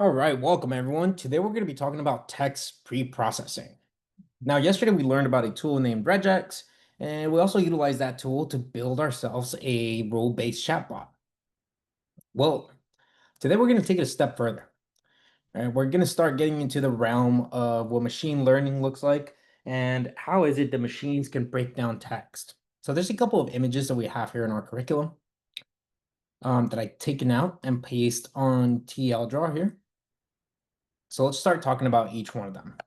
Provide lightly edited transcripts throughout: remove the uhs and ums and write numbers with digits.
All right, welcome everyone. Today we're going to be talking about text pre-processing. Now, yesterday we learned about a tool named regex, and we also utilized that tool to build ourselves a role-based chatbot. Well, today we're going to take it a step further. And we're going to start getting into the realm of what machine learning looks like and how is it that machines can break down text. So there's a couple of images that we have here in our curriculum that I've taken out and paste on TLDraw here. So let's start talking about each one of them.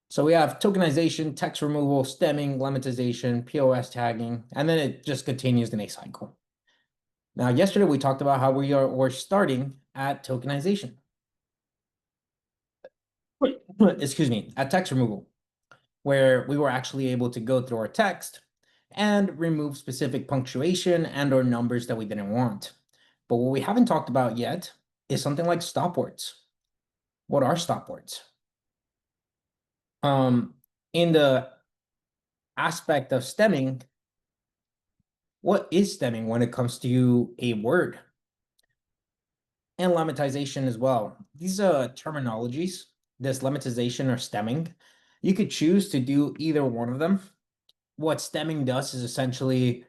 So we have tokenization, text removal, stemming, lemmatization, POS tagging, and then it just continues in a cycle. Now, yesterday we talked about how we're starting at tokenization. Excuse me, at text removal, where we were actually able to go through our text and remove specific punctuation and or numbers that we didn't want. But what we haven't talked about yet is something like stop words. What are stop words? In the aspect of stemming, what is stemming when it comes to a word? And lemmatization as well. These terminologies, this lemmatization or stemming, you could choose to do either one of them. What stemming does is essentially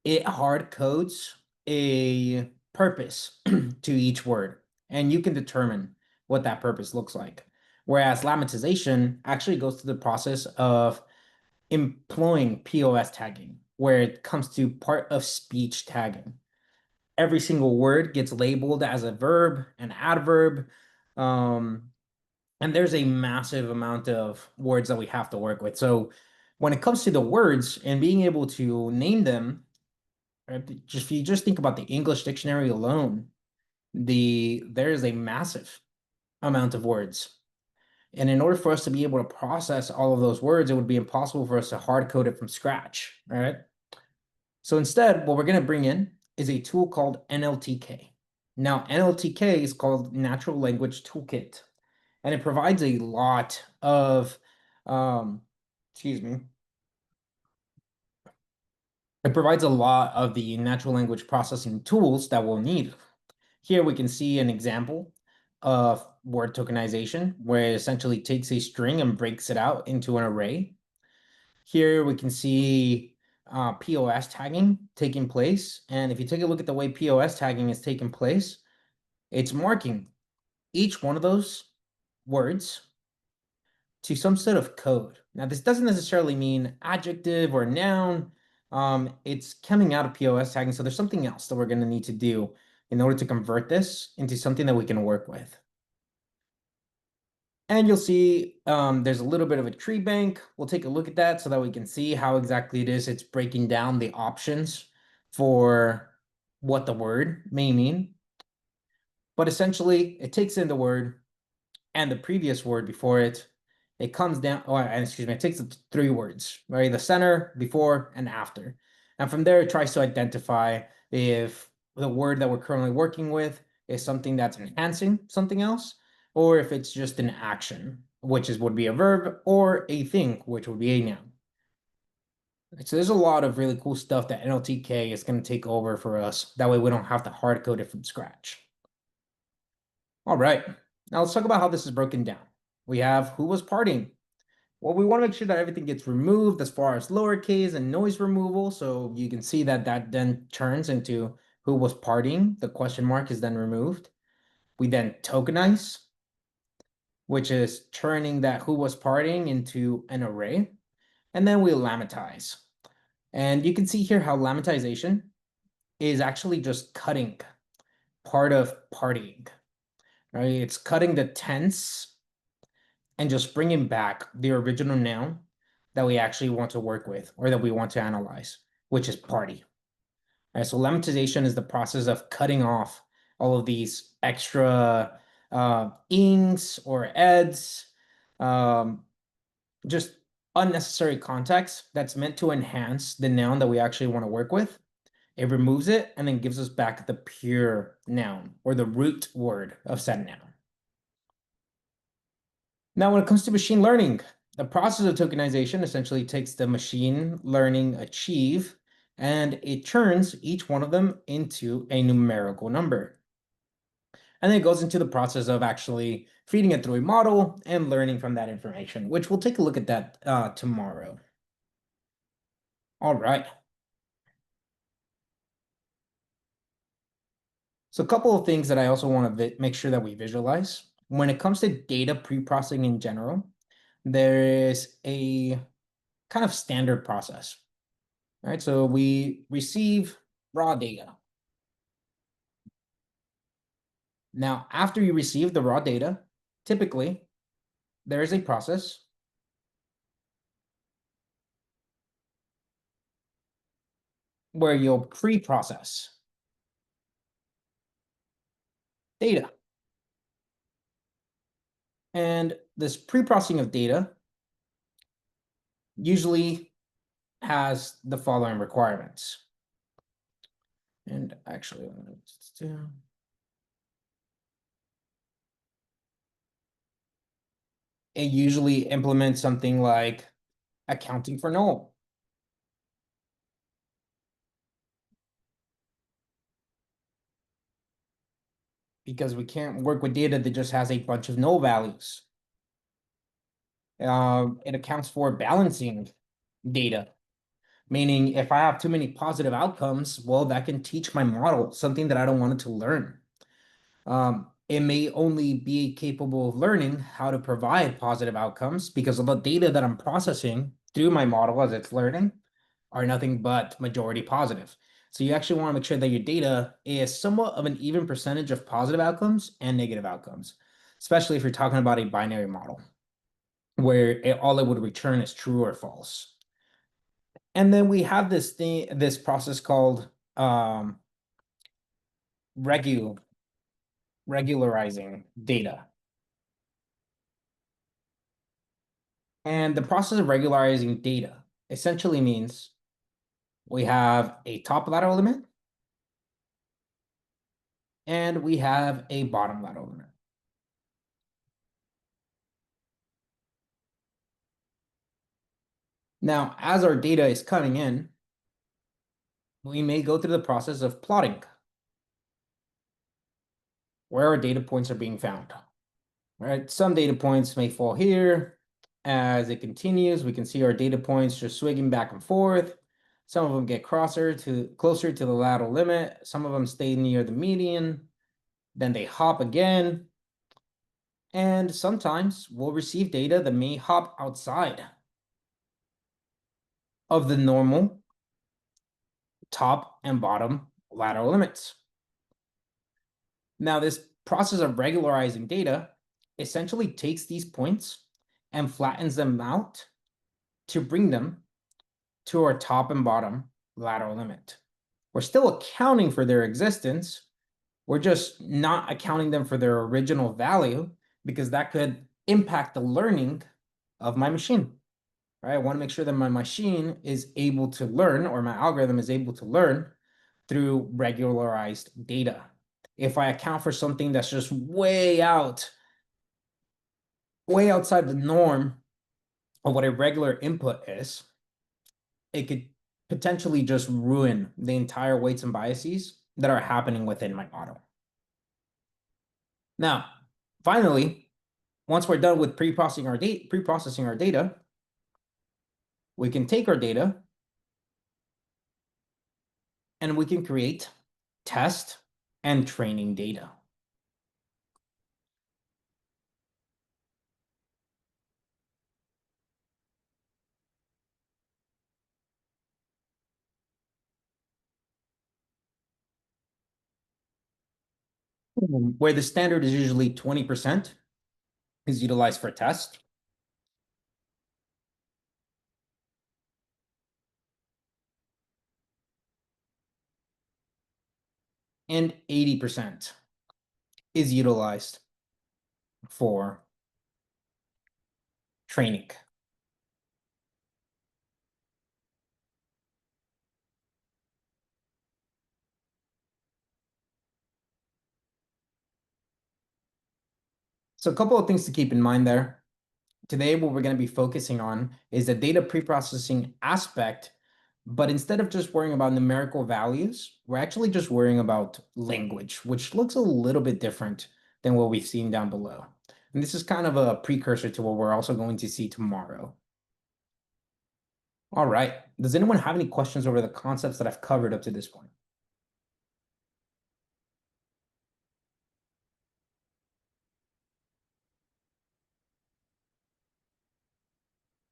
it hard codes a purpose to each word, and you can determine what that purpose looks like. Whereas lemmatization actually goes through the process of employing POS tagging, where it comes to part of speech tagging. Every single word gets labeled as a verb, an adverb, and there's a massive amount of words that we have to work with. So when it comes to the words and being able to name them, right, if you just think about the English dictionary alone, there is a massive amount of words. And in order for us to be able to process all of those words, it would be impossible for us to hard code it from scratch, right? So instead, what we're going to bring in is a tool called NLTK. Now, NLTK is called Natural Language Toolkit, and it provides a lot of, excuse me, it provides a lot of the natural language processing tools that we'll need. Here we can see an example of word tokenization, where it essentially takes a string and breaks it out into an array. Here we can see POS tagging taking place. And if you take a look at the way POS tagging is taking place, it's marking each one of those words to some sort of code. Now, this doesn't necessarily mean adjective or noun. It's coming out of POS tagging. So there's something else that we're going to need to do in order to convert this into something that we can work with. And you'll see there's a little bit of a tree bank. We'll take a look at that so that we can see how exactly it is. It's breaking down the options for what the word may mean. But essentially, it takes in the word and the previous word before it. It comes down, excuse me, it takes the three words, right? The center, before, and after. And from there, it tries to identify if the word that we're currently working with is something that's enhancing something else, or if it's just an action, which would be a verb, or a thing, which would be a noun. So there's a lot of really cool stuff that NLTK is going to take over for us. That way we don't have to hard code it from scratch. All right, now let's talk about how this is broken down. We have who was partying. Well, we want to make sure that everything gets removed as far as lowercase and noise removal. So you can see that that then turns into who was partying. The question mark is then removed. We then tokenize, which is turning that who was partying into an array. And then we lematize. And you can see here how lemmatization is actually just cutting part of partying, right? It's cutting the tense and just bringing back the original noun that we actually want to work with or that we want to analyze, which is party. All right, so lemmatization is the process of cutting off all of these extra ings or eds, just unnecessary context that's meant to enhance the noun that we actually want to work with. It removes it and then gives us back the pure noun or the root word of said noun. Now, when it comes to machine learning, the process of tokenization essentially takes the machine learning achieve and it turns each one of them into a numerical number. And then it goes into the process of actually feeding it through a model and learning from that information, which we'll take a look at that tomorrow. All right. So a couple of things that I also want to make sure that we visualize. When it comes to data pre-processing in general, there is a kind of standard process. All right, so we receive raw data. Now, after you receive the raw data, typically there is a process where you'll pre-process data. And this pre-processing of data usually has the following requirements. And actually, it usually implements something like accounting for null. Because we can't work with data that just has a bunch of null values. It accounts for balancing data, meaning if I have too many positive outcomes, well, that can teach my model something that I don't want it to learn. It may only be capable of learning how to provide positive outcomes because of the data that I'm processing through my model as it's learning are nothing but majority positive. So you actually want to make sure that your data is somewhat of an even percentage of positive outcomes and negative outcomes, especially if you're talking about a binary model where all it would return is true or false. And then we have this process called regularizing data. And the process of regularizing data essentially means we have a top lateral limit and we have a bottom lateral limit. Now, as our data is coming in, we may go through the process of plotting where our data points are being found. Right? Some data points may fall here. As it continues, we can see our data points just swinging back and forth. Some of them get closer to the lateral limit. Some of them stay near the median. Then they hop again. And sometimes we'll receive data that may hop outside of the normal top and bottom lateral limits. Now, this process of regularizing data essentially takes these points and flattens them out to bring them to our top and bottom lateral limit. We're still accounting for their existence. We're just not accounting them for their original value because that could impact the learning of my machine. Right? I want to make sure that my machine is able to learn, or my algorithm is able to learn through regularized data. If I account for something that's just way outside the norm of what a regular input is, it could potentially just ruin the entire weights and biases that are happening within my model. Now, finally, once we're done with pre-processing our data, we can take our data and we can create test and training data. Where the standard is usually 20% is utilized for test. And 80% is utilized for training. So a couple of things to keep in mind there. Today, what we're going to be focusing on is the data preprocessing aspect But instead of just worrying about numerical values, we're actually just worrying about language, which looks a little bit different than what we've seen down below. And this is kind of a precursor to what we're also going to see tomorrow. All right. Does anyone have any questions over the concepts that I've covered up to this point?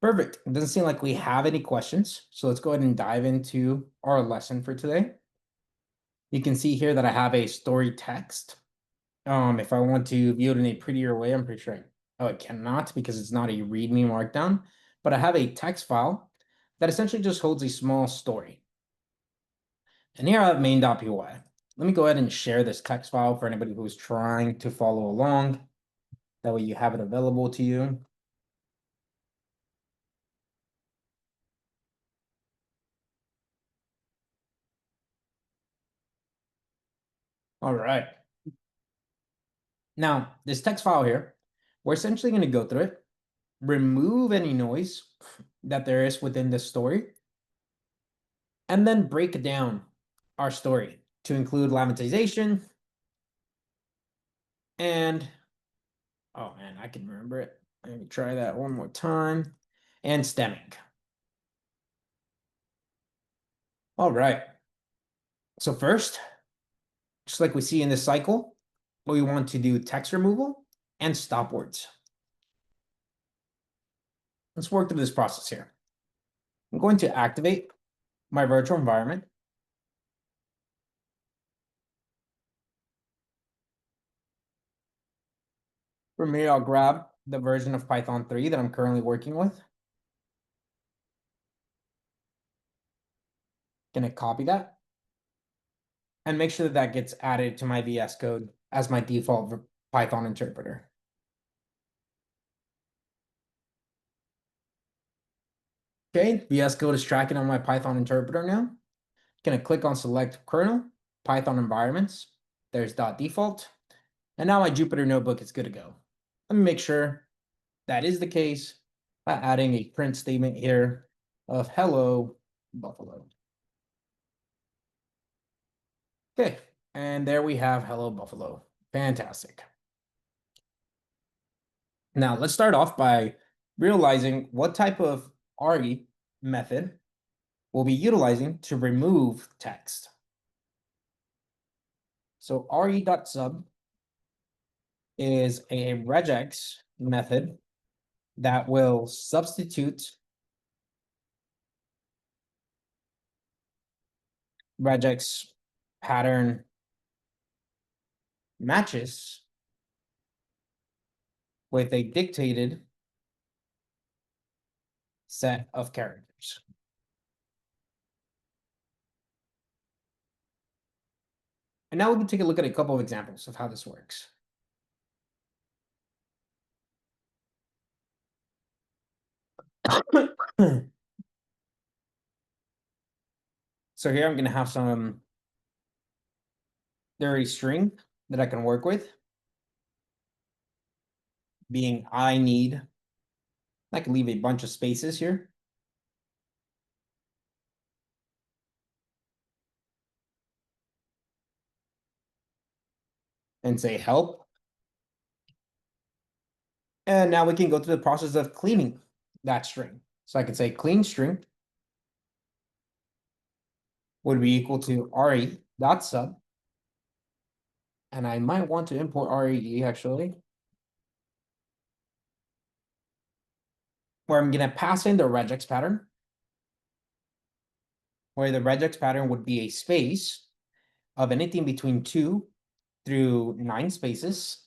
Perfect. It doesn't seem like we have any questions. So let's go ahead and dive into our lesson for today. You can see here that I have a story text. If I want to view it in a prettier way, I'm pretty sure I cannot because it's not a README markdown, but I have a text file that essentially just holds a small story. And here I have main.py. Let me go ahead and share this text file for anybody who's trying to follow along. That way you have it available to you. All right. Now, this text file here, we're essentially going to go through it, remove any noise that there is within this story, and then break down our story to include lemmatization and, oh man, I can remember it. Let me try that one more time. And stemming. All right. So first, just like we see in this cycle, we want to do text removal and stop words. Let's work through this process here. I'm going to activate my virtual environment. For me, I'll grab the version of Python 3 that I'm currently working with. Gonna copy that and make sure that that gets added to my VS Code as my default Python interpreter. Okay, VS Code is tracking on my Python interpreter now. Gonna click on select kernel, Python environments. There's .default. And now my Jupyter notebook is good to go. Let me make sure that is the case by adding a print statement here of hello Buffalo. Okay, and there we have hello Buffalo. Fantastic. Now let's start off by realizing what type of RE method we'll be utilizing to remove text. So re.sub is a regex method that will substitute regex pattern matches with a dictated set of characters. And now we can take a look at a couple of examples of how this works. So here I'm going to have some dirty string that I can work with, being I need. I can leave a bunch of spaces here. And say help. And now we can go through the process of cleaning that string. So I can say clean string would be equal to re.sub. And I might want to import RE actually, where I'm going to pass in the regex pattern, where the regex pattern would be a space of anything between 2 through 9 spaces.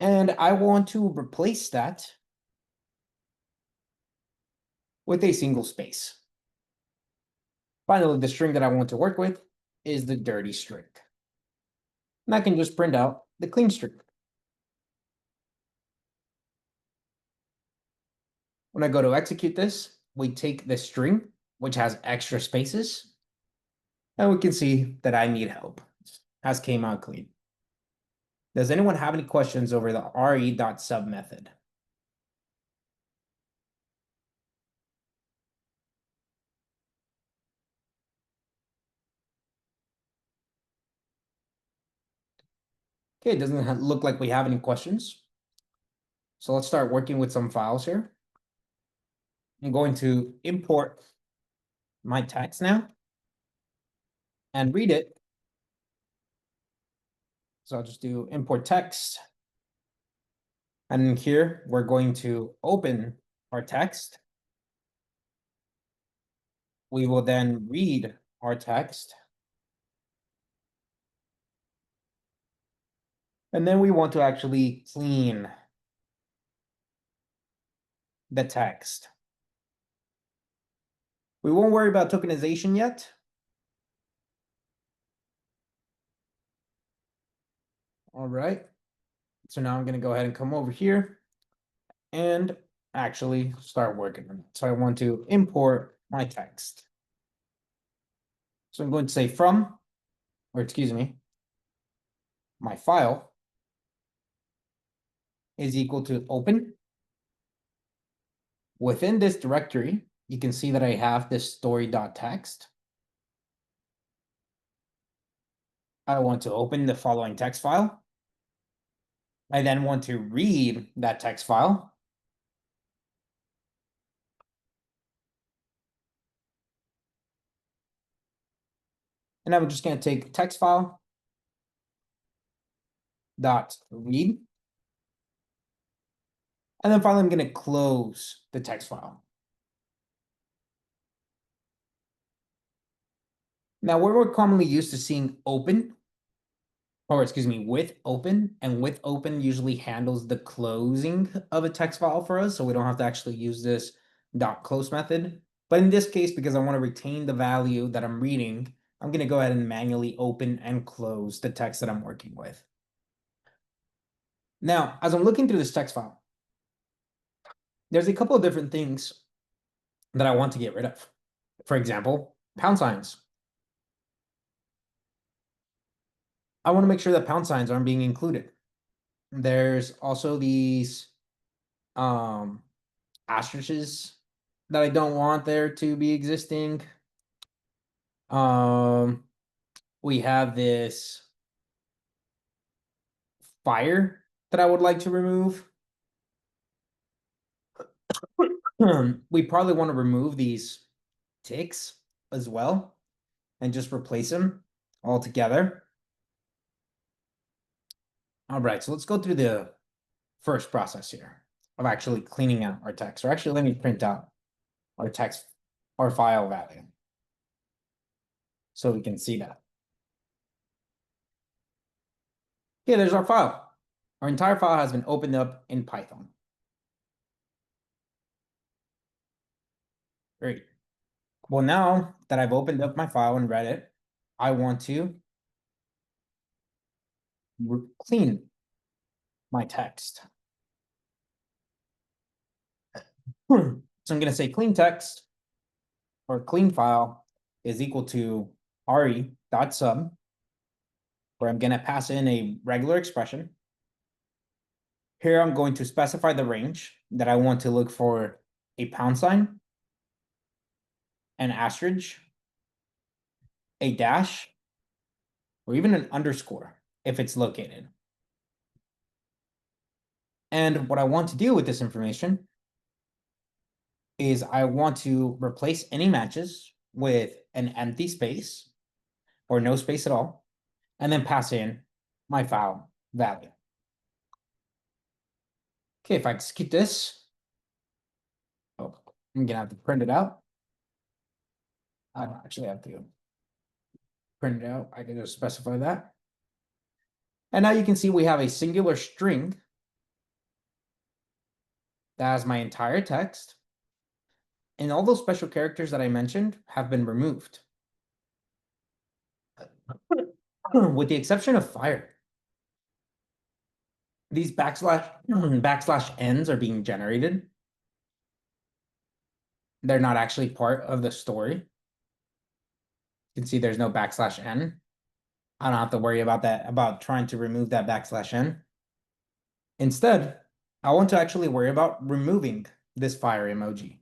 And I want to replace that with a single space. Finally, the string that I want to work with is the dirty string. And I can just print out the clean string. When I go to execute this, we take this string, which has extra spaces, and we can see that I need help, has came out clean. Does anyone have any questions over the re.sub method? Okay, it doesn't look like we have any questions. So let's start working with some files here. I'm going to import my text now and read it. So I'll just do import text. And here we're going to open our text. We will then read our text. And then we want to actually clean the text. We won't worry about tokenization yet. All right. So now I'm going to go ahead and come over here and actually start working on it. So I want to import my text. So I'm going to say from, or excuse me, my file is equal to open. Within this directory, you can see that I have this story.txt. I want to open the following text file. I then want to read that text file. And I'm just going to take text file dot read. And then finally, I'm going to close the text file. Now, we're commonly used to seeing open, or excuse me, with open, and with open usually handles the closing of a text file for us, so we don't have to actually use this dot close method. But in this case, because I want to retain the value that I'm reading, I'm going to go ahead and manually open and close the text that I'm working with. Now, as I'm looking through this text file, there's a couple of different things that I want to get rid of. For example, pound signs. I want to make sure that pound signs aren't being included. There's also these asterisks that I don't want there to be existing. We have this fire that I would like to remove. We probably want to remove these ticks as well and just replace them all together. All right, so let's go through the first process here of actually cleaning out our text. Or actually, let me print out our text, our file value, so we can see that. Okay, there's our file. Our entire file has been opened up in Python. Great. Well, now that I've opened up my file and read it, I want to clean my text. So I'm going to say clean text or clean file is equal to re.sub, where I'm going to pass in a regular expression. Here I'm going to specify the range that I want to look for a pound sign, an asterisk, a dash, or even an underscore if it's located. And what I want to do with this information is I want to replace any matches with an empty space or no space at all, and then pass in my file value. Okay, if I execute this, oh, I'm gonna have to print it out. I don't actually have to print it out. I can just specify that. And now you can see we have a singular string that has my entire text, and all those special characters that I mentioned have been removed. With the exception of fire. These backslash n's are being generated. They're not actually part of the story. You can see there's no backslash n. I don't have to worry about that, about trying to remove that backslash n. Instead, I want to actually worry about removing this fire emoji.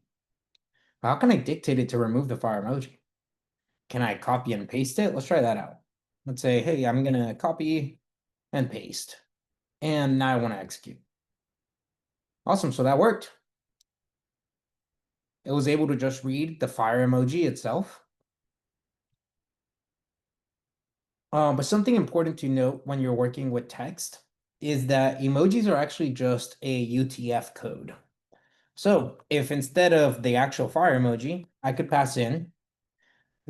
How can I dictate it to remove the fire emoji? Can I copy and paste it? Let's try that out. Let's say, hey, I'm gonna copy and paste. And now I want to execute. Awesome, so that worked. It was able to just read the fire emoji itself. But something important to note when you're working with text is that emojis are actually just a UTF code. So if instead of the actual fire emoji, I could pass in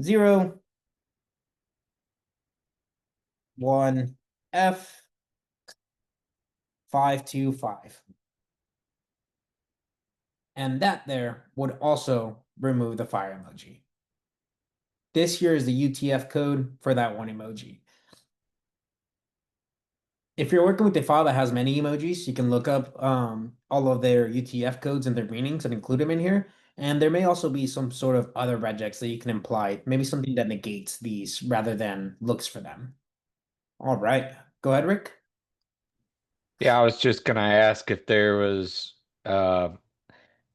0, 1, F, 525. And that there would also remove the fire emoji. This here is the UTF code for that one emoji. If you're working with a file that has many emojis, you can look up all of their UTF codes and their meanings and include them in here. And there may also be some sort of other regex that you can imply, maybe something that negates these rather than looks for them. All right, go ahead, Rick. Yeah, I was just gonna ask if there was a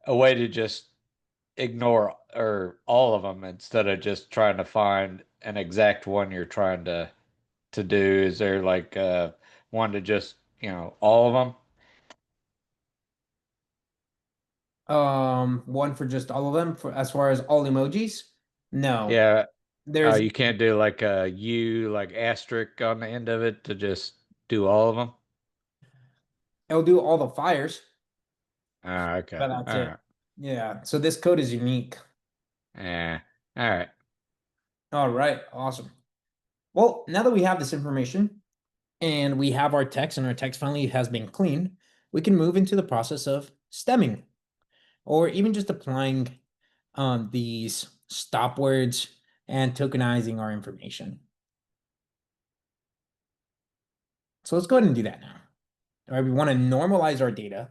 way to just ignore or all of them instead of just trying to find an exact one you're trying to do. Is there like one to just, all of them? One for just all of them for as far as all emojis? No, Yeah. there's You can't do like a U, like asterisk on the end of it to just do all of them. it'll do all the fires, Ah, okay. but that's All it. right. Yeah, so this code is unique. Yeah. All right. All right, awesome. Well, now that we have this information and we have our text and our text finally has been cleaned, we can move into the process of stemming or even just applying these stop words and tokenizing our information. So let's go ahead and do that now. All right, we want to normalize our data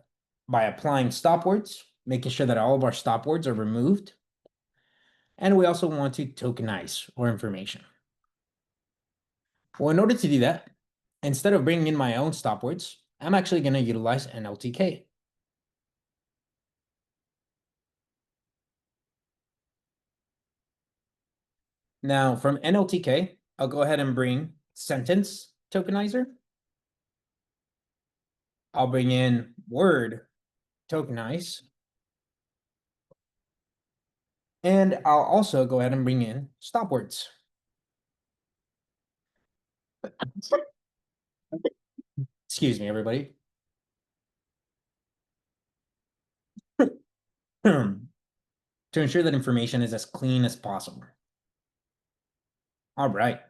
by applying stop words, making sure that all of our stop words are removed. And we also want to tokenize our information. Well, in order to do that, instead of bringing in my own stop words, I'm actually going to utilize NLTK. Now, from NLTK, I'll go ahead and bring sentence tokenizer. I'll bring in word tokenize. And I'll also go ahead and bring in stop words. Excuse me, everybody. To ensure that information is as clean as possible. All right.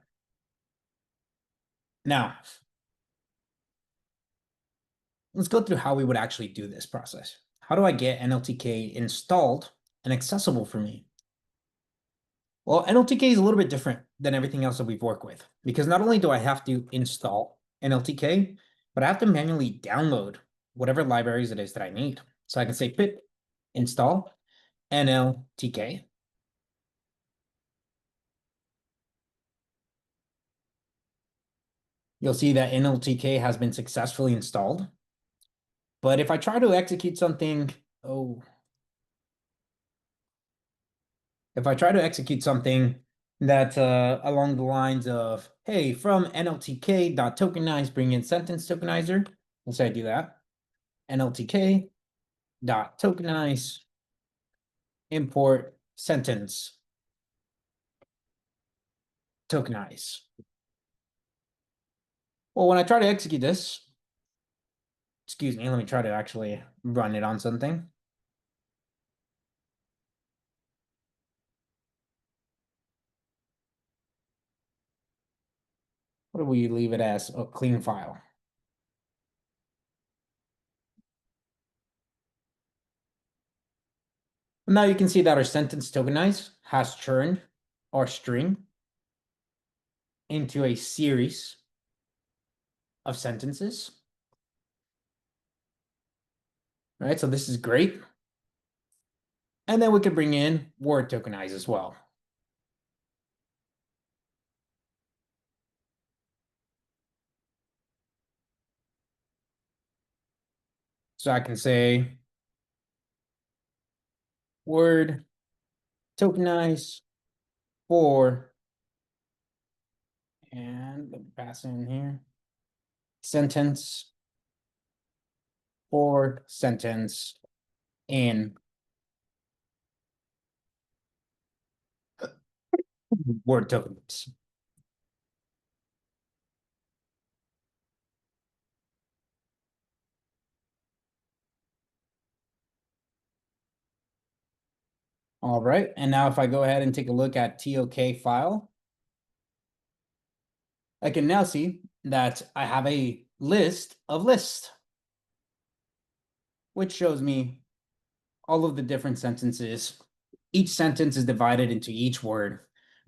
Now, let's go through how we would actually do this process. How do I get NLTK installed and accessible for me? Well, NLTK is a little bit different than everything else that we've worked with because not only do I have to install NLTK, but I have to manually download whatever libraries it is that I need. So I can say pip install NLTK. You'll see that NLTK has been successfully installed. But if I try to execute something, if I try to execute something that's along the lines of, hey, from NLTK.tokenize, bring in sentence tokenizer. Let's say I do that. NLTK.tokenize, import sentence tokenize. Well, when I try to execute this, excuse me, let me try to actually run it on something. What do we leave it as? A clean file. Now you can see that our sentence tokenize has turned our string into a series of sentences. All right, so this is great. And then we could bring in word tokenize as well. So I can say word tokenize for, and let me pass in here. sentence or sentence in word tokens. All right, and now if I go ahead and take a look at TOK file, I can now see that I have a list of lists, which shows me all of the different sentences. Each sentence is divided into each word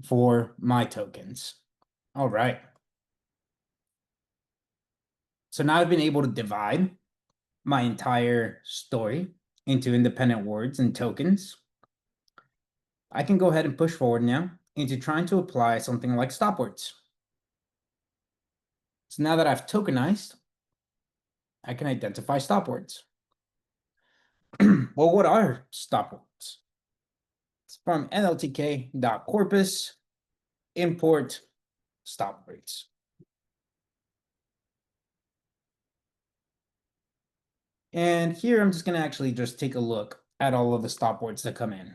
for my tokens. All right. So now I've been able to divide my entire story into independent words and tokens. I can go ahead and push forward now into trying to apply something like stop words. So now that I've tokenized, I can identify stop words. Well, what are stop words? It's from nltk.corpus import stop words. And here I'm just going to actually just take a look at all of the stop words that come in.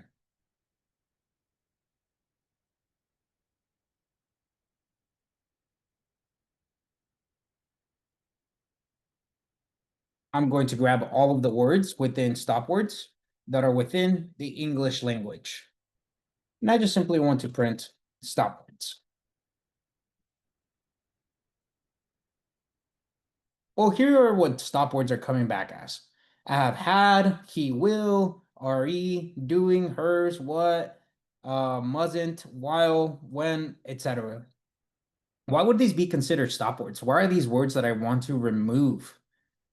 I'm going to grab all of the words within stop words that are within the English language. And I just simply want to print stop words. Well, here are what stop words are coming back as. I have had, he will, re, doing, hers, what, mustn't, while, when, etc. Why would these be considered stop words? Why are these words that I want to remove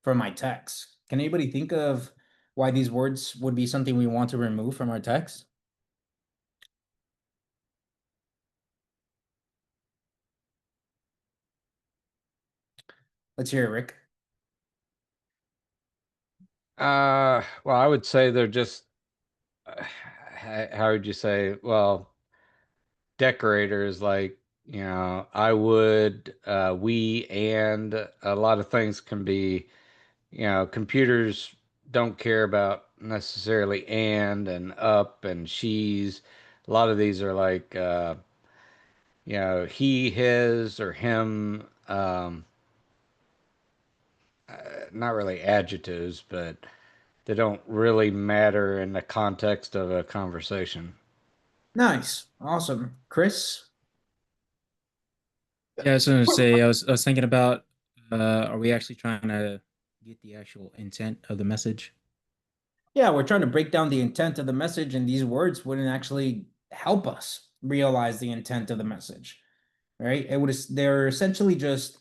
from my text? Can anybody think of why these words would be something we want to remove from our text? Let's hear it, Rick. Well, I would say they're just, how would you say? Well, decorators, like, I would, we, and a lot of things can be, computers don't care about necessarily and up and she's. A lot of these are like, he, his, or him. Not really adjectives, but they don't really matter in the context of a conversation. Nice. Awesome. Chris? Yeah, I was gonna say, I was thinking about, are we actually trying to get the actual intent of the message? Yeah, we're trying to break down the intent of the message, and these words wouldn't actually help us realize the intent of the message, right? They're essentially just,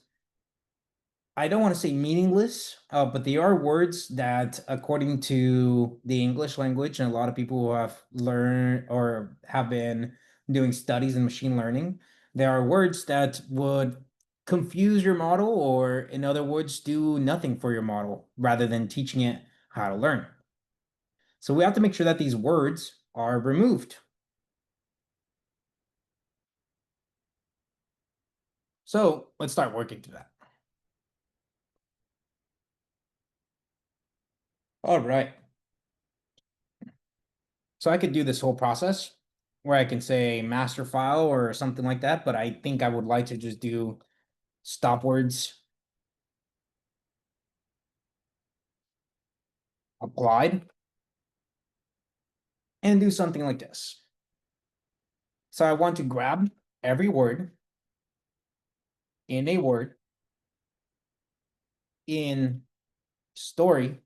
I don't want to say meaningless, but they are words that, according to the English language, and a lot of people who have learned or have been doing studies in machine learning, there are words that would confuse your model, or in other words, do nothing for your model rather than teaching it how to learn. So we have to make sure that these words are removed. So let's start working through that. All right. So I could do this whole process where I can say master file or something like that, but I think I would like to just do stop words applied and do something like this. So I want to grab every word in a word in story.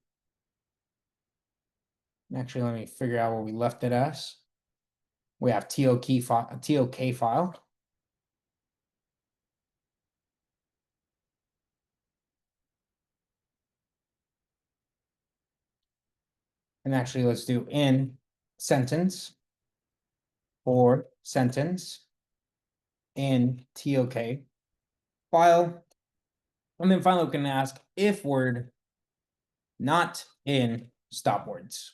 Actually, let me figure out what we left it as. We have TOK file. And actually, let's do in sentence or sentence in TOK file. And then finally, we can ask if word not in stop words.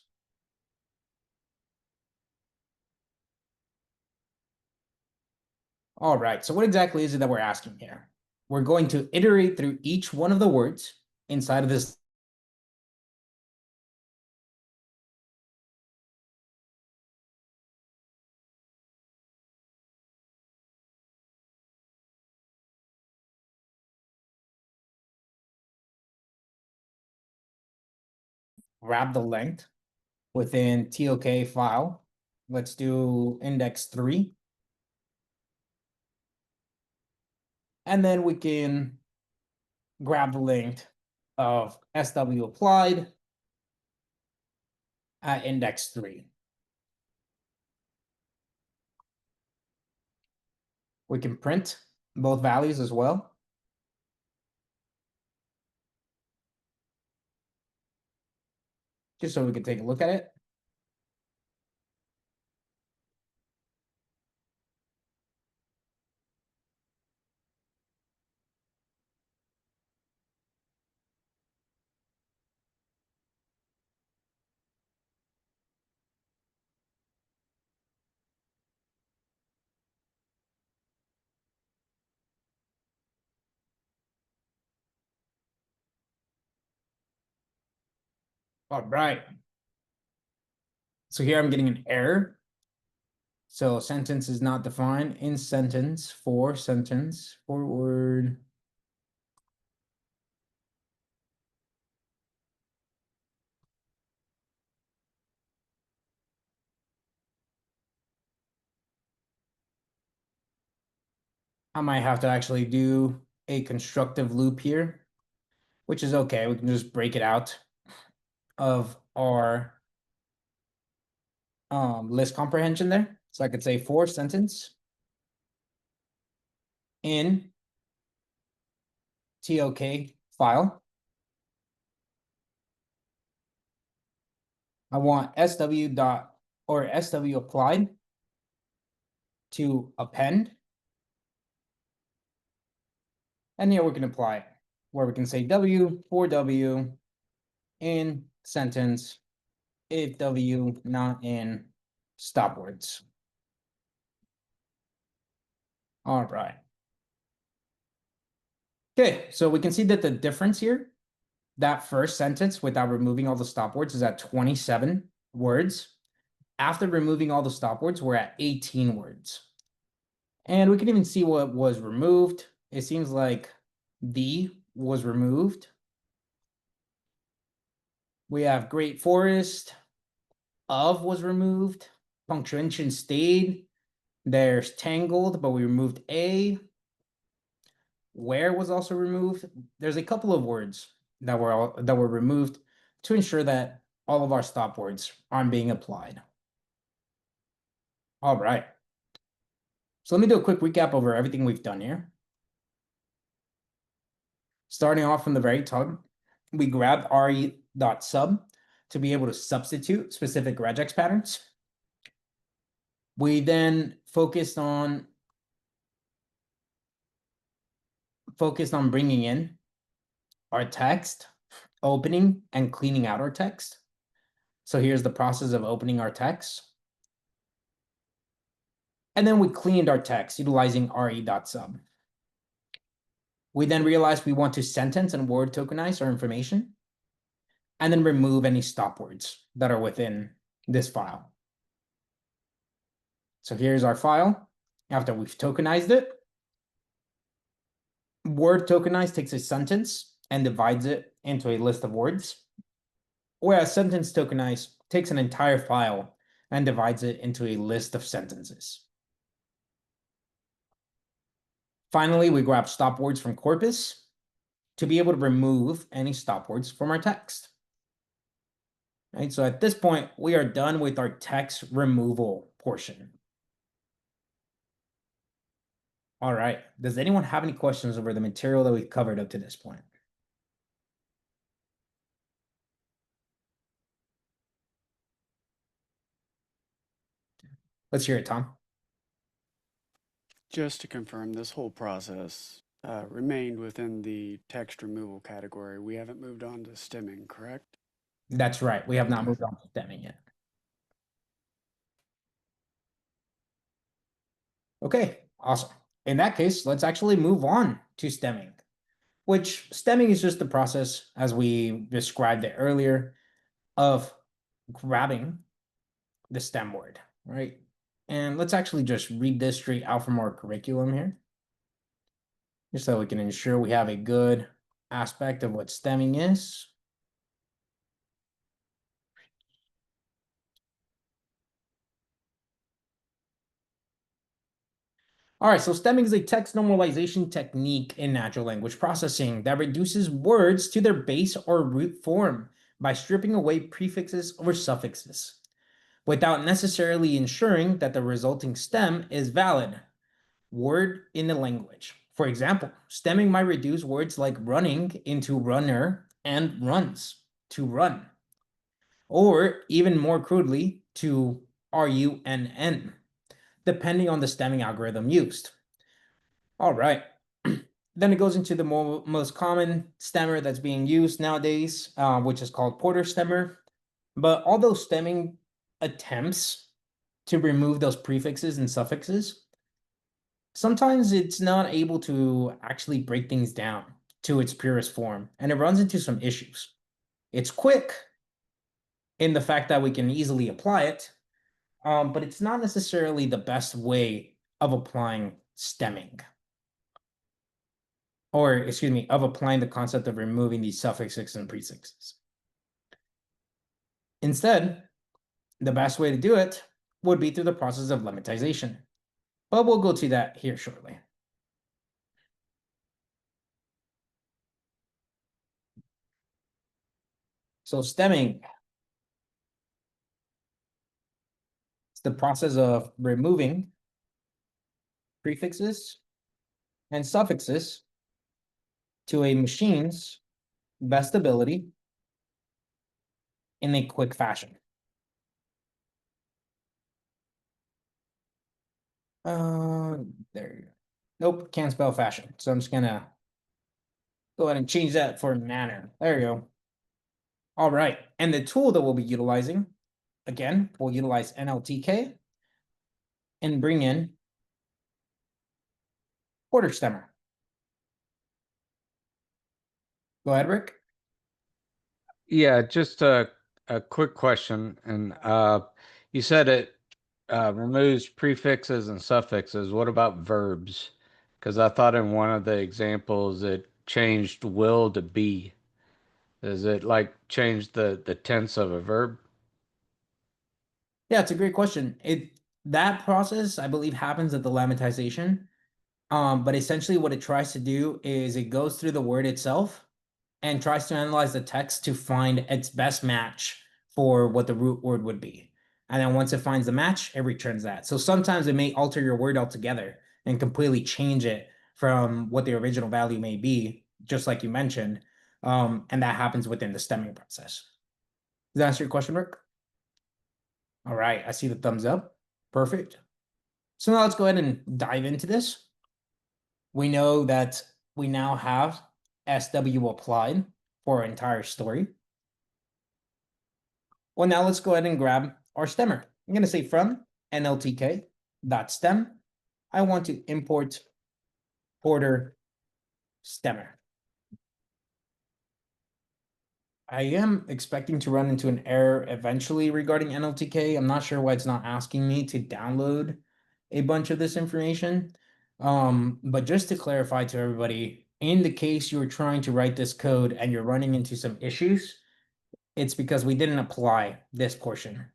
All right, so what exactly is it that we're asking here? we're going to iterate through each one of the words inside of this. Grab the length within TOK file. Let's do index 3. And then we can grab the length of SW applied at index 3. We can print both values as well. Just so we can take a look at it. All right. So here I'm getting an error. So sentence is not defined in sentence for word. I might have to actually do a constructive loop here, which is okay. We can just break it out of our list comprehension there. So I could say for sentence in TOK file. I want SW dot or SW applied to append. And here we can apply it where we can say W for W in sentence if W not in stop words. All right. Okay, so we can see that the difference here, that first sentence without removing all the stop words is at 27 words. After removing all the stop words, we're at 18 words. And we can even see what was removed. It seems like D was removed. We have Great Forest. Of was removed. Punctuation stayed. There's Tangled, but we removed A. Where was also removed. There's a couple of words that were removed to ensure that all of our stop words aren't being applied. All right. So let me do a quick recap over everything we've done here. Starting off from the very top, we grabbed re.sub to be able to substitute specific regex patterns. We then focused on bringing in our text, opening and cleaning out our text. So here's the process of opening our text. And then we cleaned our text utilizing re.sub. We then realized we want to sentence and word tokenize our information and then remove any stop words that are within this file. So here's our file after we've tokenized it. Word tokenize takes a sentence and divides it into a list of words, whereas sentence tokenize takes an entire file and divides it into a list of sentences. Finally, we grab stop words from corpus to be able to remove any stop words from our text. Right, so at this point, we are done with our text removal portion. All right, does anyone have any questions over the material that we've covered up to this point? Let's hear it, Tom. Just to confirm, this whole process remained within the text removal category. We haven't moved on to stemming, correct? That's right. We have not moved on to stemming yet. Okay, awesome. In that case, let's actually move on to stemming, which stemming is just the process, as we described it earlier, of grabbing the stem word, right? And let's actually just read this straight out from our curriculum here, just so we can ensure we have a good aspect of what stemming is. All right, so stemming is a text normalization technique in natural language processing that reduces words to their base or root form by stripping away prefixes or suffixes, without necessarily ensuring that the resulting stem is valid word in the language. For example, stemming might reduce words like running into runner and runs to run, or even more crudely to RUNN, depending on the stemming algorithm used. All right. Then it goes into the most common stemmer that's being used nowadays, which is called Porter stemmer. But all those stemming attempts to remove those prefixes and suffixes, sometimes it's not able to actually break things down to its purest form, and it runs into some issues. It's quick in the fact that we can easily apply it, but it's not necessarily the best way of applying stemming. Or, excuse me, of applying the concept of removing these suffixes and prefixes. Instead, the best way to do it would be through the process of lemmatization, but we'll go to that here shortly. So stemming, it's the process of removing prefixes and suffixes to a machine's best ability in a quick fashion. There you go. Nope, can't spell fashion. So I'm just gonna go ahead and change that for manner. There you go. All right, and the tool that we'll be utilizing, again, we'll utilize NLTK and bring in Porter stemmer. Go ahead, Rick. Yeah, just a quick question, and you said it removes prefixes and suffixes. What about verbs? Because I thought in one of the examples it changed will to be. Does it like change the tense of a verb? Yeah, it's a great question. That process, I believe, happens at the lemmatization. But essentially what it tries to do is it goes through the word itself and tries to analyze the text to find its best match for what the root word would be. And then once it finds the match, it returns that. So sometimes it may alter your word altogether and completely change it from what the original value may be, just like you mentioned. And that happens within the stemming process. Does that answer your question, Rick? All right, I see the thumbs up. Perfect. So now let's go ahead and dive into this. We know that we now have SW applied for our entire story. Well, now let's go ahead and grab our stemmer. I'm going to say from NLTK.stem. I want to import Porter stemmer. I am expecting to run into an error eventually regarding NLTK. I'm not sure why it's not asking me to download a bunch of this information. But just to clarify to everybody, in the case you're trying to write this code and you're running into some issues, it's because we didn't apply this portion,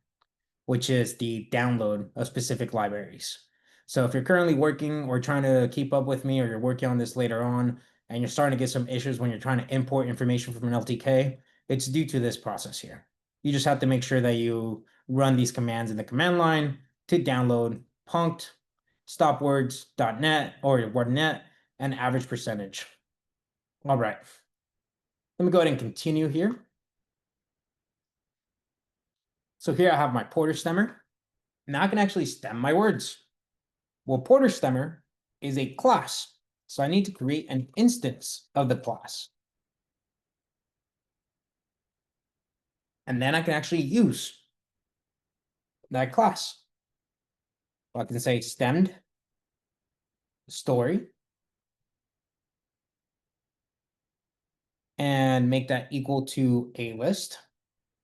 which is the download of specific libraries. So if you're currently working or trying to keep up with me, or you're working on this later on, and you're starting to get some issues when you're trying to import information from an LTK, it's due to this process here. You just have to make sure that you run these commands in the command line to download punct, stopwords.net or wordnet, and average percentage. All right. Let me go ahead and continue here. So here I have my Porter stemmer. Now I can actually stem my words. Well, Porter stemmer is a class, so I need to create an instance of the class. And then I can actually use that class. So I can say stemmed story. and make that equal to a list.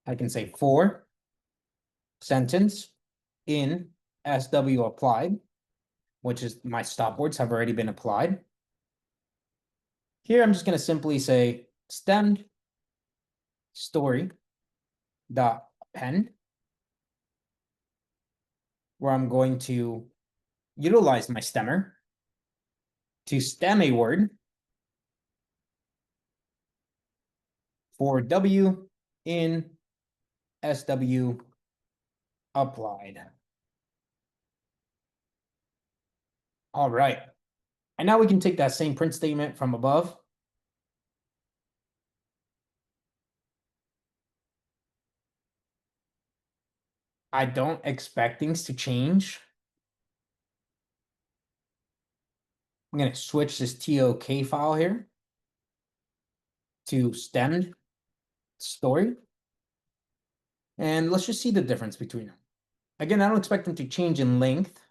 I can say for sentence in SW applied, which is my stop words have already been applied. Here, I'm just going to simply say stemmed story dot append, where I'm going to utilize my stemmer to stem a word for W in SW applied. All right. And now we can take that same print statement from above. I don't expect things to change. I'm going to switch this TOK file here to stemmed story. And let's just see the difference between them. Again, I don't expect them to change in length.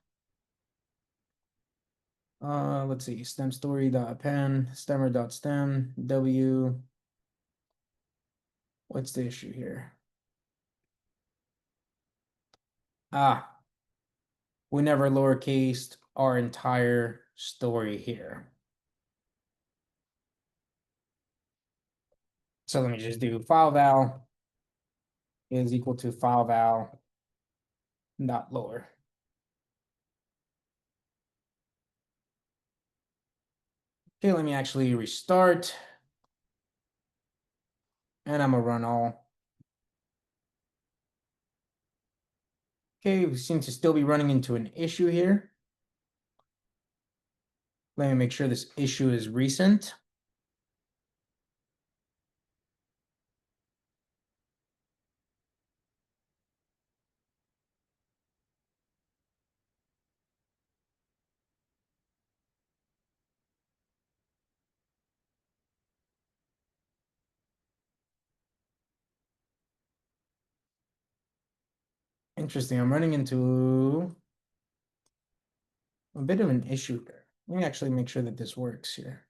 Let's see, stem story dot append, stemmer dot stem, W. What's the issue here? We never lowercased our entire story here. So let me just do file val is equal to file val dot lower. Okay, let me actually restart. And I'm gonna run all. Okay, we seem to still be running into an issue here. Let me make sure this issue is recent. Interesting, I'm running into a bit of an issue here. Let me actually make sure that this works here.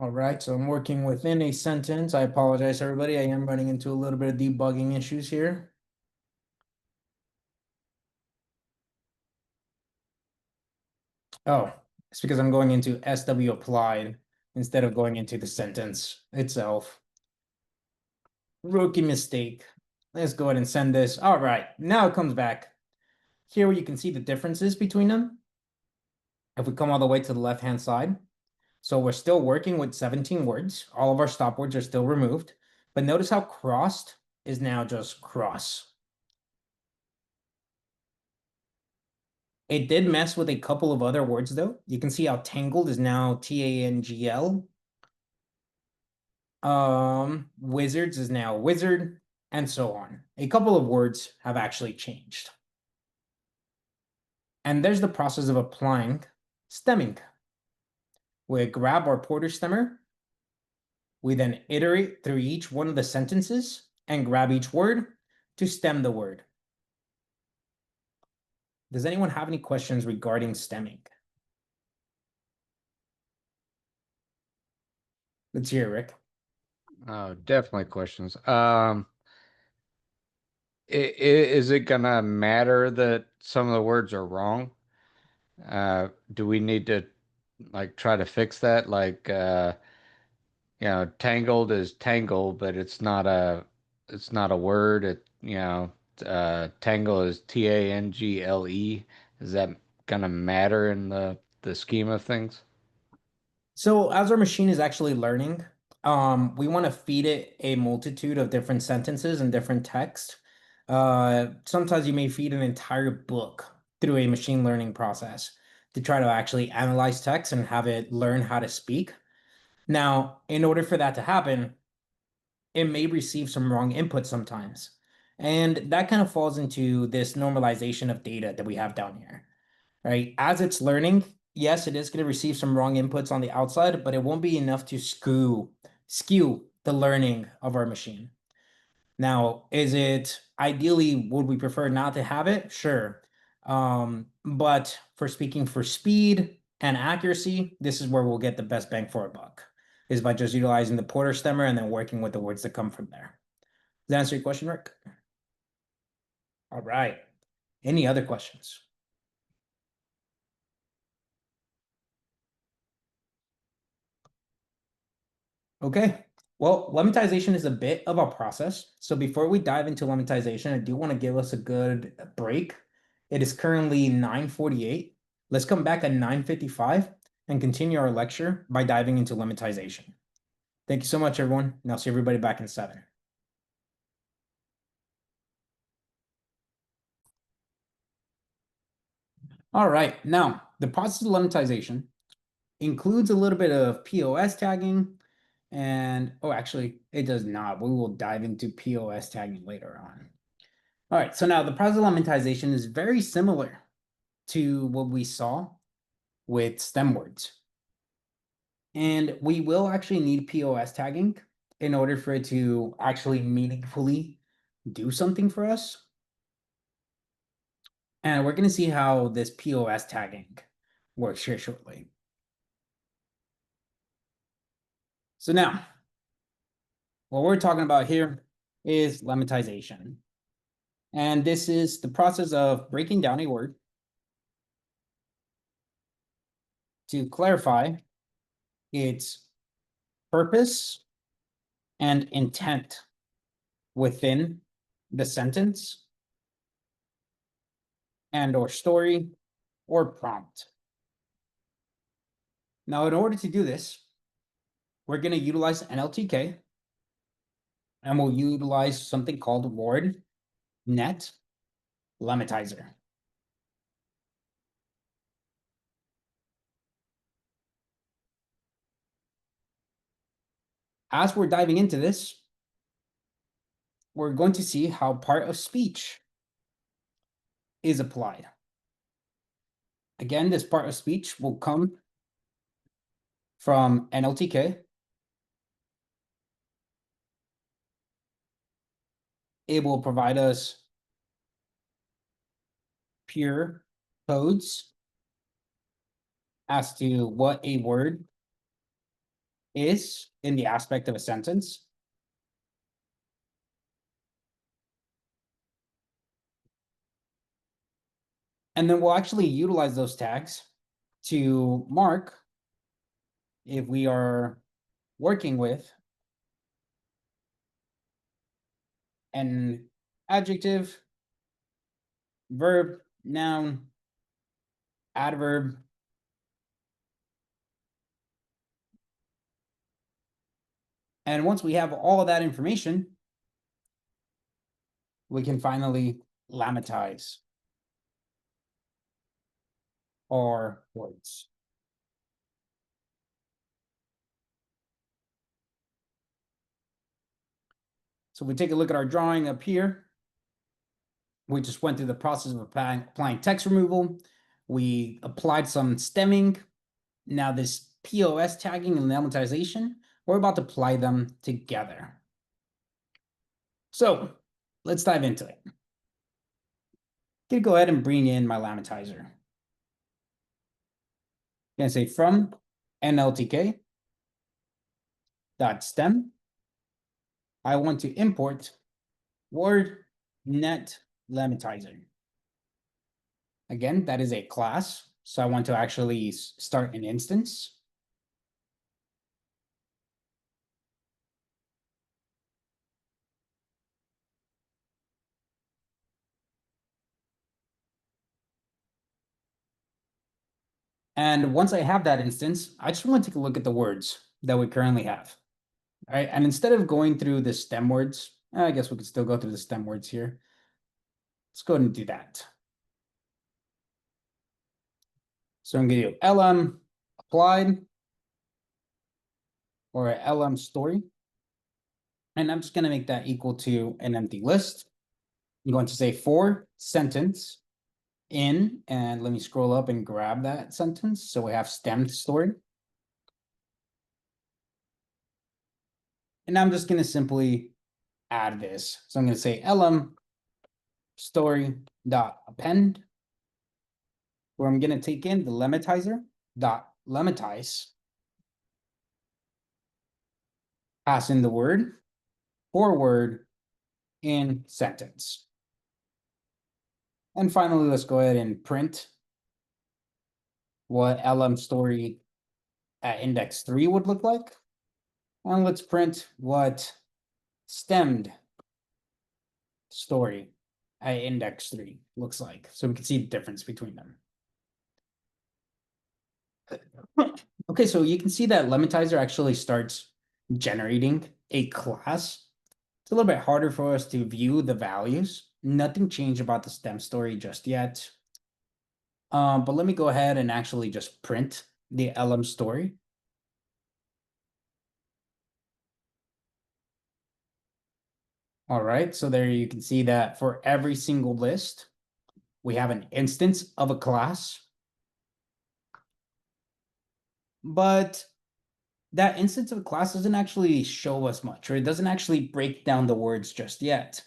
All right, so I'm working within a sentence. I apologize, everybody. I am running into a little bit of debugging issues here. Oh, it's because I'm going into SW applied instead of going into the sentence itself. Rookie mistake. Let's go ahead and send this. All right, now it comes back. Here where you can see the differences between them. If we come all the way to the left-hand side. So we're still working with 17 words. All of our stop words are still removed. But notice how crossed is now just cross. It did mess with a couple of other words, though. You can see how tangled is now TANGL. Wizards is now wizard, and so on. A couple of words have actually changed. And there's the process of applying stemming. We grab our Porter stemmer. We then iterate through each one of the sentences and grab each word to stem the word. Does anyone have any questions regarding stemming? Let's hear it, Rick. Oh, definitely questions. Is it gonna matter that some of the words are wrong? Do we need to like try to fix that? Like, tangled is tangle, but it's not a word. Tangle is TANGLE. Is that gonna matter in the scheme of things? So as our machine is actually learning, we want to feed it a multitude of different sentences and different text. Sometimes you may feed an entire book through a machine learning process to try to actually analyze text and have it learn how to speak. Now, in order for that to happen, it may receive some wrong input sometimes. And that kind of falls into this normalization of data that we have down here, right? As it's learning, yes, it is going to receive some wrong inputs on the outside, but it won't be enough to skew the learning of our machine. Now, is it ideally, would we prefer not to have it? Sure. But for speaking for speed and accuracy, this is where we'll get the best bang for our buck, is by just utilizing the Porter stemmer and then working with the words that come from there. Does that answer your question, Rick? All right. Any other questions? Okay. Well, lemmatization is a bit of a process. So before we dive into lemmatization, I do want to give us a good break. It is currently 9:48. Let's come back at 9:55 and continue our lecture by diving into lemmatization. Thank you so much, everyone. And I'll see everybody back in 7. All right. Now, the process of lemmatization includes a little bit of POS tagging. And, oh, actually, it does not. We will dive into POS tagging later on. All right, so now the process of lemmatization is very similar to what we saw with stem words. And we will actually need POS tagging in order for it to actually meaningfully do something for us. And we're going to see how this POS tagging works here shortly. So now, what we're talking about here is lemmatization. And this is the process of breaking down a word to clarify its purpose and intent within the sentence and or story or prompt. Now, in order to do this, we're going to utilize NLTK, and we'll utilize something called word net lemmatizer. As we're diving into this, we're going to see how part of speech is applied. Again, this part of speech will come from NLTK. It will provide us pure codes as to what a word is in the aspect of a sentence. And then we'll actually utilize those tags to mark if we are working with an adjective, verb, noun, adverb, and once we have all of that information, we can finally lammatize our words. So we take a look at our drawing up here. We just went through the process of applying text removal. We applied some stemming. Now this POS tagging and lemmatization, we're about to apply them together. So let's dive into it. I'm gonna go ahead and bring in my lammatizer. I'm gonna say from NLTK dot stem. I want to import word net lemmatizer. Again, that is a class, so I want to actually start an instance. And once I have that instance, I just want to take a look at the words that we currently have. All right, and instead of going through the stem words, I guess we could still go through the stem words here. Let's go ahead and do that. So I'm going to do LM applied or LM story. And I'm just going to make that equal to an empty list. I'm going to say for sentence in, and let me scroll up and grab that sentence. So we have stemmed story. And I'm just going to simply add this. So I'm going to say lm story dot append, where I'm going to take in the lematizer dot lematize, pass in the word or word in sentence. And finally, let's go ahead and print what lm story at index 3 would look like. And let's print what stemmed story at index 3 looks like, so we can see the difference between them. Okay, so you can see that lematizer actually starts generating a class. It's a little bit harder for us to view the values. Nothing changed about the stem story just yet. But let me go ahead and actually just print the lm story. All right, so there you can see that for every single list, we have an instance of a class. But that instance of a class doesn't actually show us much, or it doesn't actually break down the words just yet.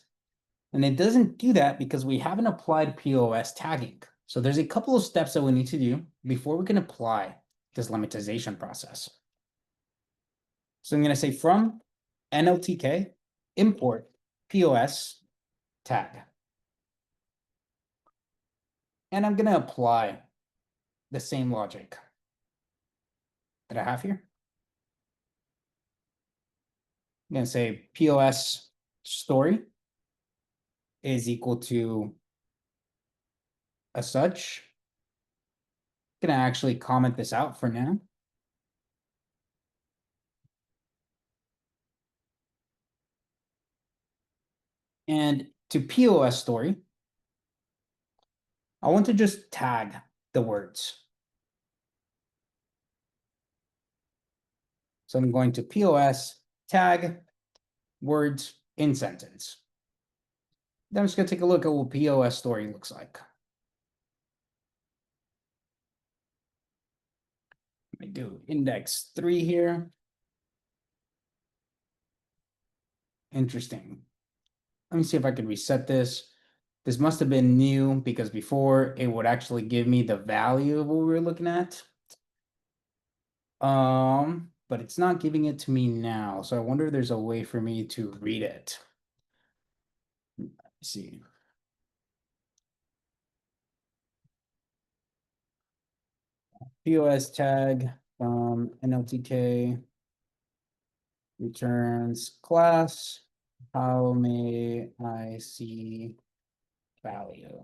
And it doesn't do that because we haven't applied POS tagging. So there's a couple of steps that we need to do before we can apply this lemmatization process. So I'm going to say from NLTK import POS tag. And I'm going to apply the same logic that I have here. I'm going to say POS story is equal to as such. I'm going to actually comment this out for now. And to POS story, I want to just tag the words. So I'm going to POS tag words in sentence. Then I'm just going to take a look at what POS story looks like. Let me do index 3 here. Interesting. Let me see if I can reset this. This must have been new because before it would actually give me the value of what we were looking at. But it's not giving it to me now. So I wonder if there's a way for me to read it. Let's see. POS tag from NLTK returns class. How may I see value?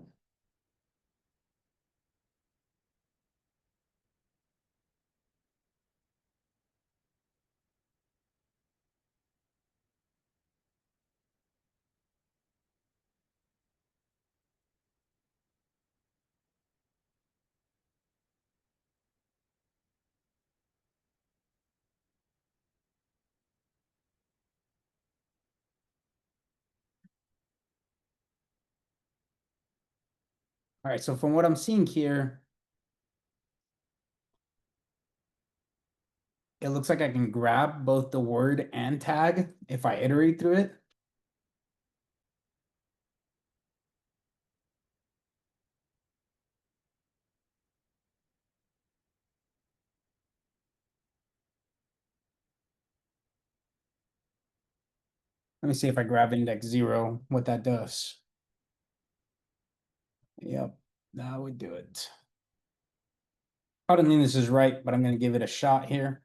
All right, so from what I'm seeing here, it looks like I can grab both the word and tag if I iterate through it. Let me see if I grab index 0, what that does. Yep, that would do it. I don't think this is right, but I'm going to give it a shot here.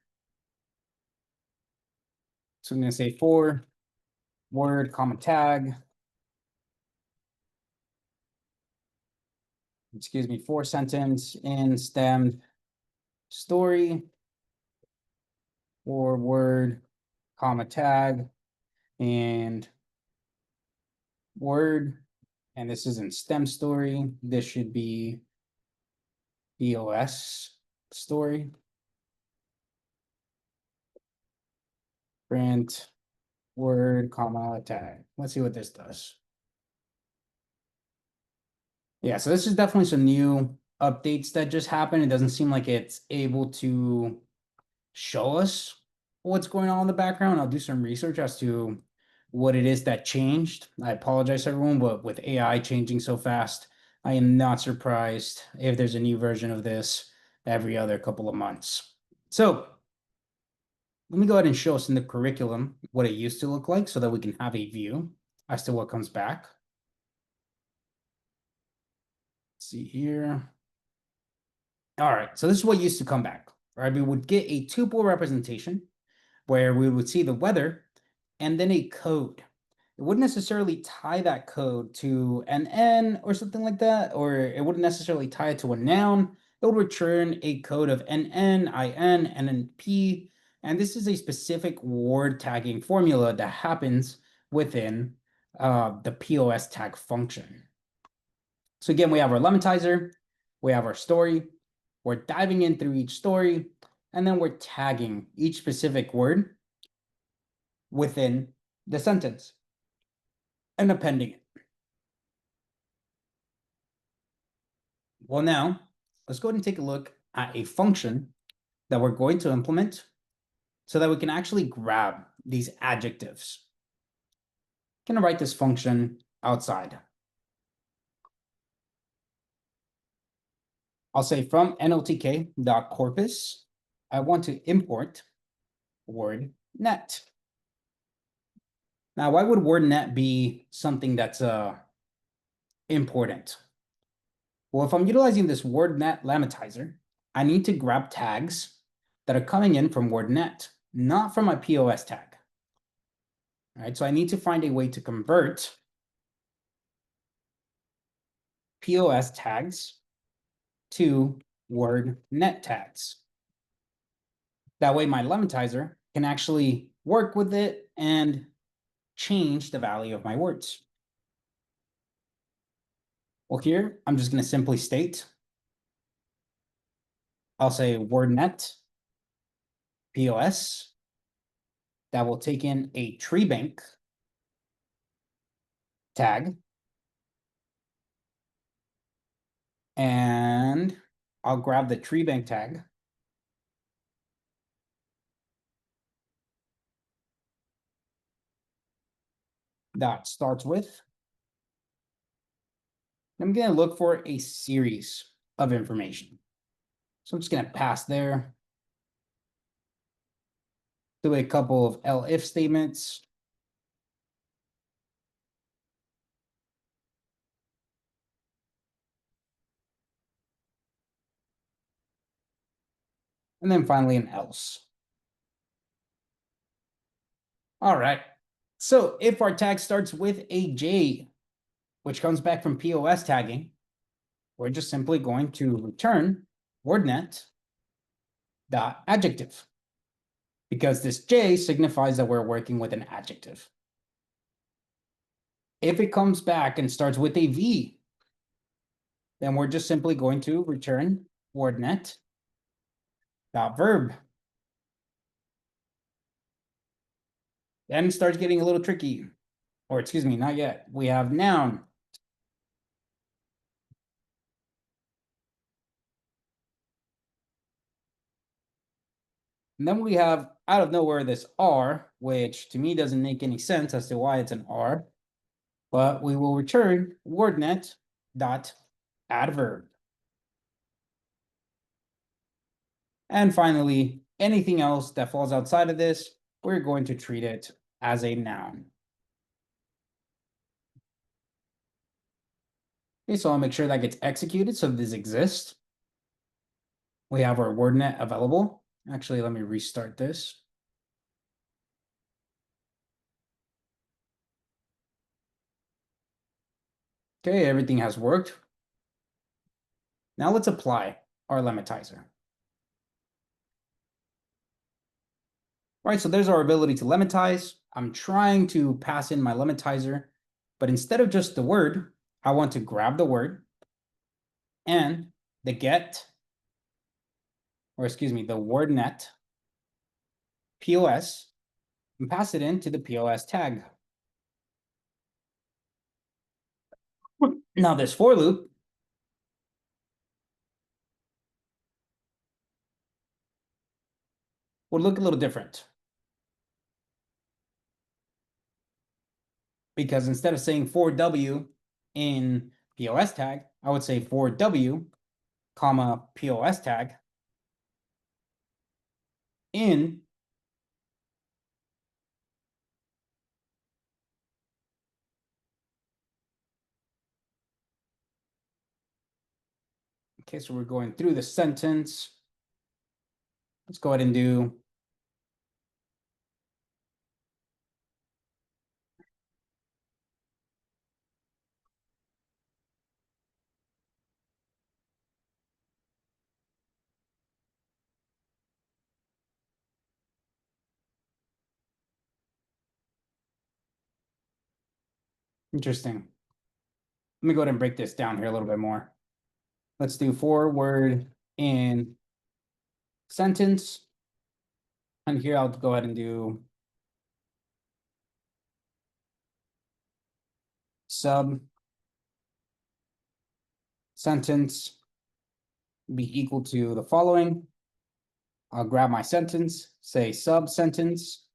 So I'm going to say for word, comma tag. Excuse me, for sentence in stemmed story or word, comma tag, and word. And this is in stem story. This should be POS story. Print word, comma tag. Let's see what this does. Yeah, so this is definitely some new updates that just happened. It doesn't seem like it's able to show us what's going on in the background. I'll do some research as to what it is that changed. I apologize, everyone, but with AI changing so fast, I am not surprised if there's a new version of this every other couple of months. So let me go ahead and show us in the curriculum what it used to look like so that we can have a view as to what comes back. Let's see here. All right, so this is what used to come back, right? We would get a tuple representation where we would see the weather and then a code. It wouldn't necessarily tie that code to an N or something like that, or it wouldn't necessarily tie it to a noun. It would return a code of NN, IN, NNP, and this is a specific word tagging formula that happens within the POS tag function. So again, we have our lematizer, we have our story, we're diving in through each story, and then we're tagging each specific word within the sentence and appending it. Well, now let's go ahead and take a look at a function that we're going to implement so that we can actually grab these adjectives. I'm gonna write this function outside. I'll say from nltk.corpus, I want to import word net. Now, why would word net be something that's important? Well, if I'm utilizing this word net lematizer, I need to grab tags that are coming in from word net, not from my POS tag. All right, so I need to find a way to convert POS tags to word net tags. That way my lematizer can actually work with it and change the value of my words. Well, here I'm just going to simply state, I'll say word net POS. That will take in a tree bank tag. And I'll grab the tree bank tag. That starts with. I'm going to look for a series of information. So I'm just going to pass there. Do a couple of elif statements. And then finally an else. All right. So if our tag starts with a J, which comes back from POS tagging, we're just simply going to return wordnet dot adjective, because this J signifies that we're working with an adjective. If it comes back and starts with a V, then we're just simply going to return wordnet dot verb. Then it starts getting a little tricky. Or excuse me, not yet. We have noun. And then we have out of nowhere this R, which to me doesn't make any sense as to why it's an R. But we will return wordnet dot adverb. And finally, anything else that falls outside of this, we're going to treat it as a noun. Okay, so I'll make sure that gets executed so this exists. We have our wordnet available. Actually, let me restart this. Okay, everything has worked. Now let's apply our lematizer. All right, so there's our ability to lematize. I'm trying to pass in my lematizer, but instead of just the word, I want to grab the word and the get, or excuse me, the word net POS and pass it into the POS tag. Now this for loop would look a little different. Because instead of saying for W in POS tag, I would say for W, comma, POS tag in okay, so we're going through the sentence. Let's go ahead and do interesting. Let me go ahead and break this down here a little bit more. Let's do for word in sentence. And here I'll go ahead and do sub sentence be equal to the following. I'll grab my sentence, say sub sentence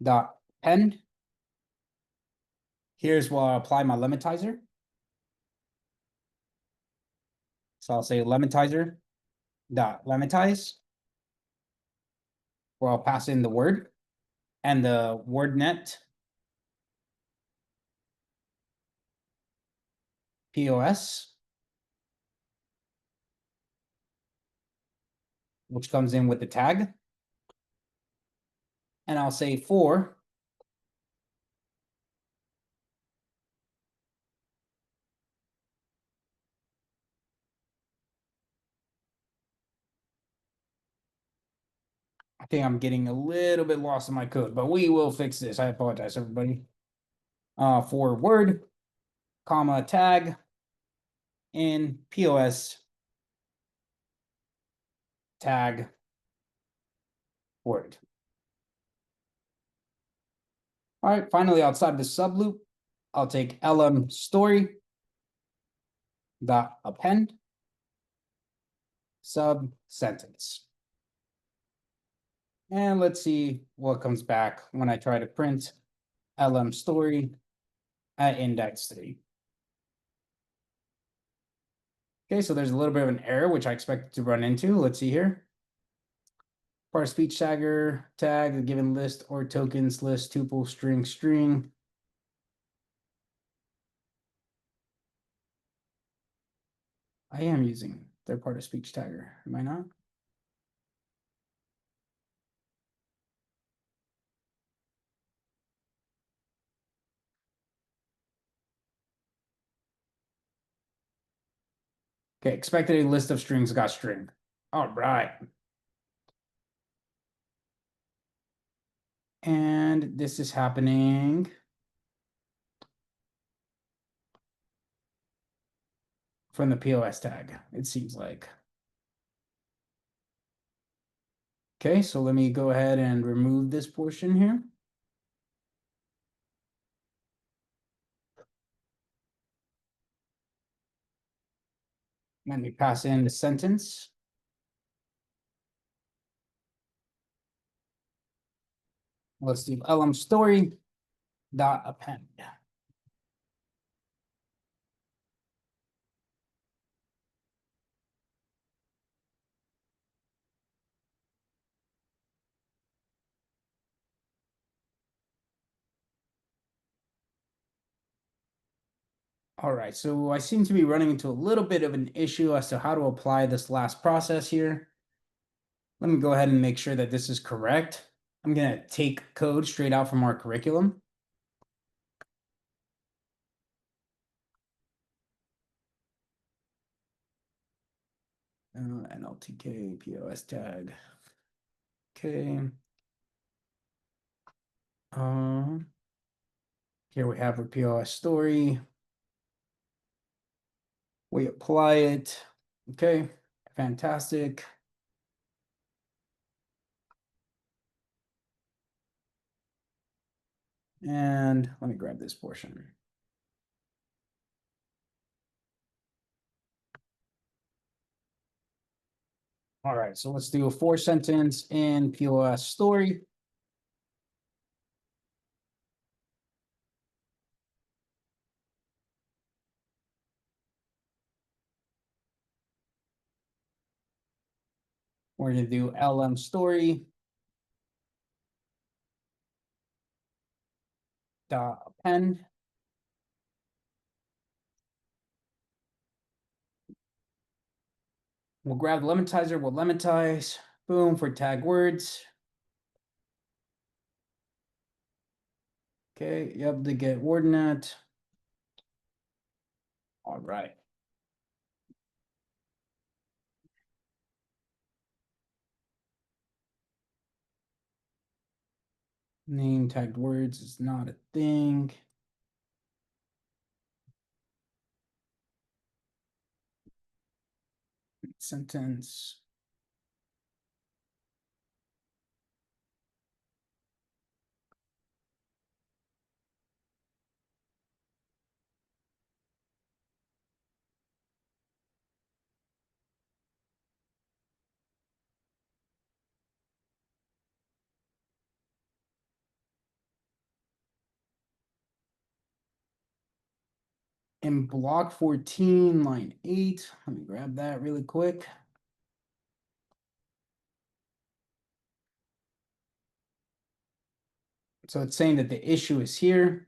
dot append. Here's where I'll apply my lematizer. So I'll say lematizer dot lematize, where I'll pass in the word and the word net POS, which comes in with the tag. And I'll say for I think I'm getting a little bit lost in my code, but we will fix this. I apologize, everybody. For word, comma, tag in POS tag word. All right, finally, outside the sub loop, I'll take lm story dot append sub sentence. And let's see what comes back when I try to print lm story at index 3. Okay, so there's a little bit of an error, which I expect to run into. Let's see here. Parse speech tagger, tag, a given list or tokens, list, tuple, string, string. I am using third party speech tagger, am I not? Okay, expected a list of strings got string. All right. And this is happening from the POS tag, it seems like. Okay, so let me go ahead and remove this portion here. Let me pass in the sentence. Let's do lm story dot append. All right, so I seem to be running into a little bit of an issue as to how to apply this last process here. Let me go ahead and make sure that this is correct. I'm gonna take code straight out from our curriculum. NLTK POS tag. Okay. Here we have our POS story. We apply it. Okay, fantastic. And let me grab this portion. All right, so let's do a 4-sentence in POS story. We're gonna do LM story. Dot append. We'll grab the lematizer, we'll lematize, boom, for tag words. Okay, yep, the get ordinate. All right. Name tagged words is not a thing. Sentence. In block 14, line 8, let me grab that really quick. So it's saying that the issue is here.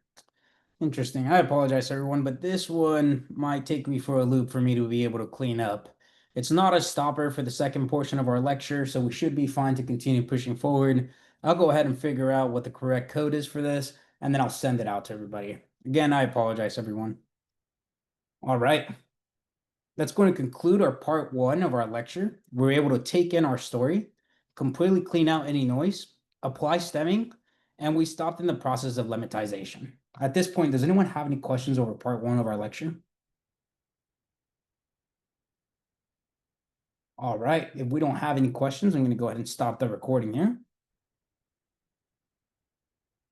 Interesting. I apologize, everyone, but this one might take me for a loop for me to be able to clean up. It's not a stopper for the second portion of our lecture, so we should be fine to continue pushing forward. I'll go ahead and figure out what the correct code is for this, and then I'll send it out to everybody. Again, I apologize, everyone. All right. That's going to conclude our part 1 of our lecture. We're able to take in our story, completely clean out any noise, apply stemming, and we stopped in the process of lemmatization. At this point, does anyone have any questions over part 1 of our lecture? All right, if we don't have any questions, I'm going to go ahead and stop the recording here.